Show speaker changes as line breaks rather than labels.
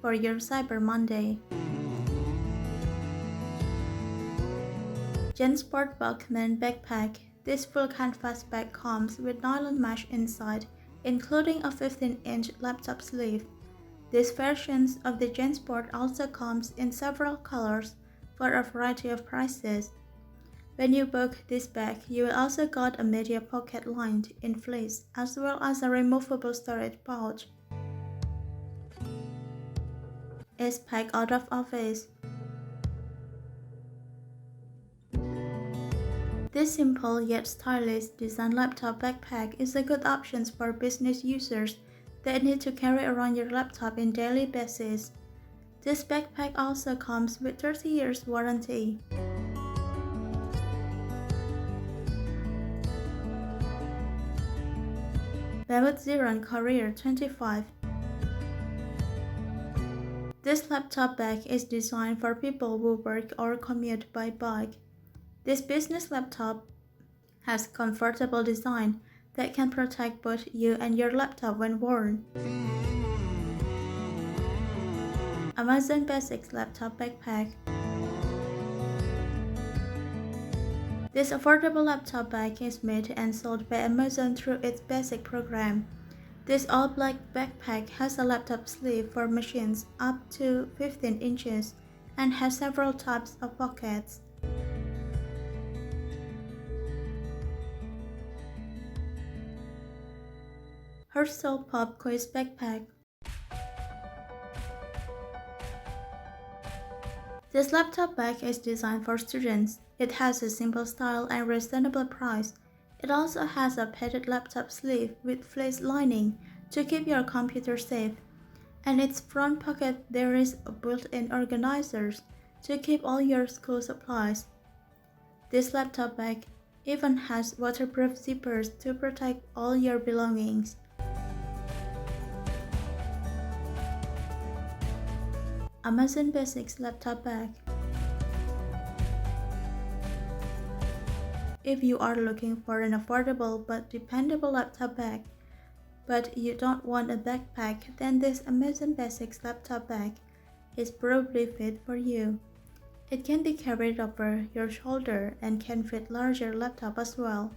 for your Cyber Monday. JanSport Baughman Backpack. This full canvas bag comes with nylon mesh inside, including a 15-inch laptop sleeve. These versions of the JanSport also comes in several colors for a variety of prices. When you book this bag, you will also get a media pocket lined in fleece, as well as a removable storage pouch. Eastpack Out of Office. This simple yet stylish design laptop backpack is a good option for business users that need to carry around your laptop on a daily basis. This backpack also comes with 30 years warranty. Mammut Xeron Courier 25. This laptop bag is designed for people who work or commute by bike. This business laptop has comfortable design that can protect both you and your laptop when worn. Amazon Basics Laptop Backpack. This affordable laptop bag is made and sold by Amazon through its basic program. This all-black backpack has a laptop sleeve for machines up to 15 inches and has several types of pockets. Herschel Pop Quiz Backpack. This laptop bag is designed for students. It has a simple style and reasonable price. It also has a padded laptop sleeve with fleece lining to keep your computer safe. In its front pocket there is a built-in organizers to keep all your school supplies. This laptop bag even has waterproof zippers to protect all your belongings. Amazon Basics Laptop Bag. If you are looking for an affordable but dependable laptop bag, but you don't want a backpack, then this Amazon Basics Laptop Bag is probably fit for you. It can be carried over your shoulder and can fit larger laptop as well.